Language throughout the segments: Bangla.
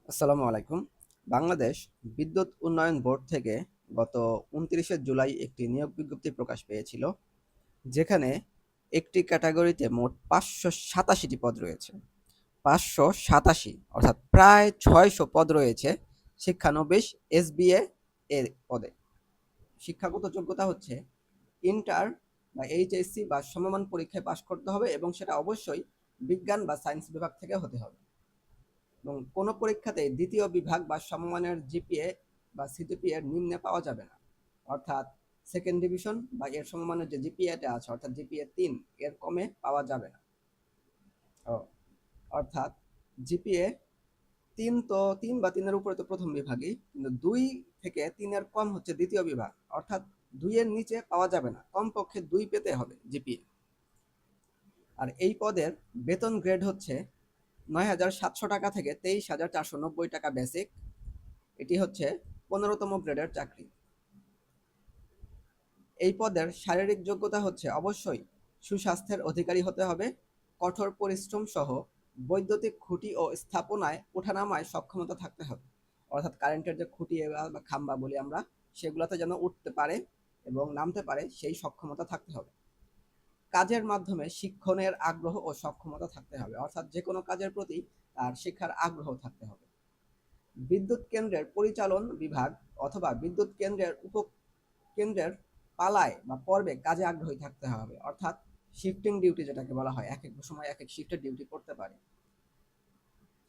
আসসালামু আলাইকুম। বাংলাদেশ বিদ্যুৎ উন্নয়ন বোর্ড থেকে গত ২৯শে জুলাই একটি নিয়োগ বিজ্ঞপ্তি প্রকাশ পেয়েছিল, যেখানে একটি ক্যাটাগরিতে মোট ৫৮৭টি পদ রয়েছে। ৫৮৭ অর্থাৎ প্রায় ৬০০ পদ রয়েছে শিক্ষানবিশ এসবিএ এর পদে। শিক্ষাগত যোগ্যতা হচ্ছে ইন্টার বা এইচএসসি বা সমমান পরীক্ষায় পাশ করতে হবে এবং সেটা অবশ্যই বিজ্ঞান বা সায়েন্স বিভাগ থেকে হতে হবে। এবং কোনো পরীক্ষাতেই দ্বিতীয় বিভাগ বা সমমানের জিপিএ বা সিজিপিএ এর নিম্নে পাওয়া যাবে না। অর্থাৎ সেকেন্ড ডিভিশন বা এর সমমানের যে জিপিএটা আছে অর্থাৎ জিপিএ ৩ এর কমে পাওয়া যাবে না। ও অর্থাৎ জিপিএ ৩ তো ৩ বা ৩ এর উপরে তো প্রথম বিভাগই, কিন্তু ২ থেকে ৩ এর কম হচ্ছে দ্বিতীয় বিভাগ। অর্থাৎ ২ এর নিচে পাওয়া যাবে না, কমপক্ষে ২ পেতে হবে জিপিএ। আর এই পদের বেতন গ্রেড হচ্ছে ৯,৭০০ টাকা থেকে ২৩,৪৯০ টাকা বেসিক। এটি হচ্ছে ১৫তম গ্রেডের চাকরি। এই পদের শারীরিক যোগ্যতা হচ্ছে অবশ্যই সুস্বাস্থ্যের অধিকারী হতে হবে, কঠোর পরিশ্রম সহ বৈদ্যুতিক খুঁটি ও স্থাপনায় ওঠানামায় সক্ষমতা থাকতে হবে। অর্থাৎ কারেন্টের যে খুঁটি বা খাম্বা বলি আমরা, সেগুলোতে যেন উঠতে পারে এবং নামতে পারে সেই সক্ষমতা থাকতে হবে। কাজের মাধ্যমে শিক্ষণের আগ্রহ ও সক্ষমতা থাকতে হবে, অর্থাৎ যে কোনো কাজের প্রতি তার শিক্ষার আগ্রহ থাকতে হবে। বিদ্যুৎ কেন্দ্রের পরিচালন বিভাগ অথবা বিদ্যুৎ কেন্দ্রের উপকেন্দ্রের পালায় বা পর্বে কাজে আগ্রহী থাকতে হবে, অর্থাৎ শিফটিং ডিউটি যেটাকে বলা হয়, এক এক সময় এক এক শিফটের ডিউটি করতে পারে।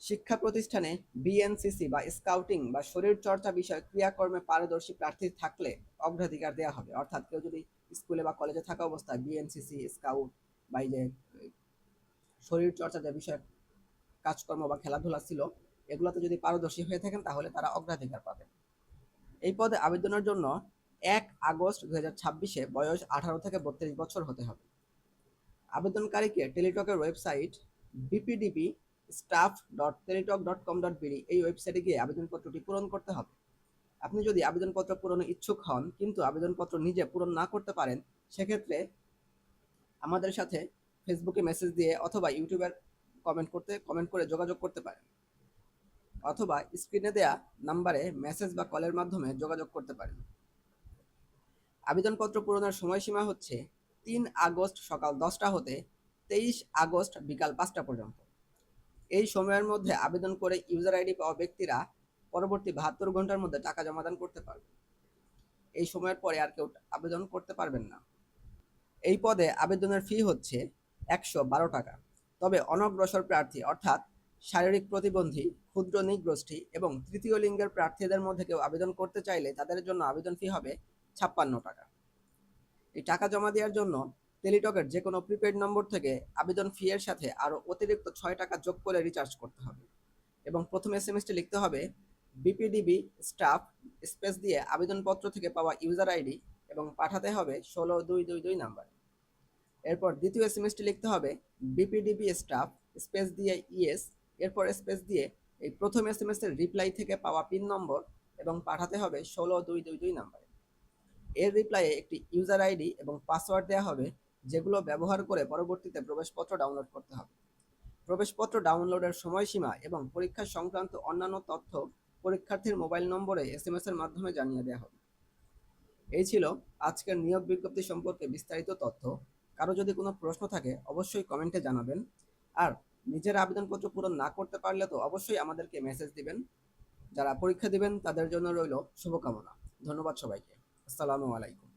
শিক্ষা প্রতিষ্ঠানে বিএনসিসি বা স্কাউটিং বা শরীর চর্চা বিষয়ক ক্রিয়াকর্মে পারদর্শী প্রার্থী থাকলে অগ্রাধিকার দেওয়া হবে। অর্থাৎ কেউ যদি স্কুলে বা কলেজে থাকা অবস্থায় বিএনসিসি, স্কাউট বা এই যে শরীর চর্চা যে বিষয়ক কাজকর্ম বা খেলাধুলা ছিল, এগুলোতে যদি পারদর্শী হয়ে থাকেন তাহলে তারা অগ্রাধিকার পাবেন। এই পদে আবেদনের জন্য ১ আগস্ট ২০২৬-এ বয়স ১৮ থেকে ৩২ বছর হতে হবে। আবেদনকারীকে টেলিটকের ওয়েবসাইট বিপিডিপি staff.teletalk.com.bd এই ওয়েবসাইটে গিয়ে আবেদনপত্রটি পূরণ করতে হবে। আপনি যদি আবেদনপত্র পূরণে ইচ্ছুক হন কিন্তু আবেদনপত্র নিজে পূরণ না করতে পারেন, সেক্ষেত্রে আমাদের সাথে ফেসবুকে মেসেজ দিয়ে অথবা ইউটিউবের কমেন্ট করে যোগাযোগ করতে পারেন, অথবা স্ক্রিনে দেয়া নাম্বারে মেসেজ বা কলের মাধ্যমে যোগাযোগ করতে পারেন। আবেদনপত্র পূরণের সময়সীমা হচ্ছে ৩ আগস্ট সকাল ১০টা হতে ২৩ আগস্ট বিকাল ৫টা পর্যন্ত। এই সময়ের মধ্যে আবেদন করে ইউজার আইডি পাওয়া ব্যক্তিরা পরবর্তী ৭২ ঘন্টার মধ্যে টাকা জমাদান করতে পারবে। এই সময়ের পরে আর কেউ আবেদন করতে পারবেন না। এই পদে আবেদনের ফি হচ্ছে ১১২ টাকা। তবে অনগ্রসর প্রার্থী অর্থাৎ শারীরিক প্রতিবন্ধী, ক্ষুদ্র নৃগোষ্ঠী এবং তৃতীয় লিঙ্গের প্রার্থীদের মধ্যে কেউ আবেদন করতে চাইলে তাদের জন্য আবেদন ফি হবে ৫৬ টাকা। এই টাকা জমা দেওয়ার জন্য টেলিটকের যে কোনো প্রিপেড নম্বর থেকে আবেদন ফি এর সাথে আরও অতিরিক্ত ৬ টাকা যোগ করে রিচার্জ করতে হবে এবং প্রথম এসএমএসটি লিখতে হবে বিপিডিবি স্টাফ স্পেস দিয়ে আবেদনপত্র থেকে পাওয়া ইউজার আইডি এবং পাঠাতে হবে ১৬২২২ নাম্বারে। এরপর দ্বিতীয় এসএমএসটি লিখতে হবে বিপিডিবি স্টাফ স্পেস দিয়ে ইএস, এরপর স্পেস দিয়ে এই প্রথম এসএমএস এর রিপ্লাই থেকে পাওয়া পিন নম্বর এবং পাঠাতে হবে ১৬২২২ নাম্বারে। এর রিপ্লাইয়ে একটি ইউজার আইডি এবং পাসওয়ার্ড দেওয়া হবে, যেগুলো ব্যবহার করে পরবর্তীতে প্রবেশপত্র ডাউনলোড করতে হবে। প্রবেশপত্র ডাউনলোডের সময়সীমা এবং পরীক্ষা সংক্রান্ত অন্যান্য তথ্য পরীক্ষার্থীর মোবাইল নম্বরে এসএমএস এর মাধ্যমে জানিয়ে দেওয়া হবে। এই ছিল আজকের নিয়োগ বিজ্ঞপ্তি সম্পর্কে বিস্তারিত তথ্য। কারো যদি কোনো প্রশ্ন থাকে অবশ্যই কমেন্টে জানাবেন। আর নিজের আবেদনপত্র পূরণ না করতে পারলে তো অবশ্যই আমাদেরকে মেসেজ দিবেন। যারা পরীক্ষা দিবেন তাদের জন্য রইল শুভকামনা। ধন্যবাদ সবাইকে। আসসালামু আলাইকুম।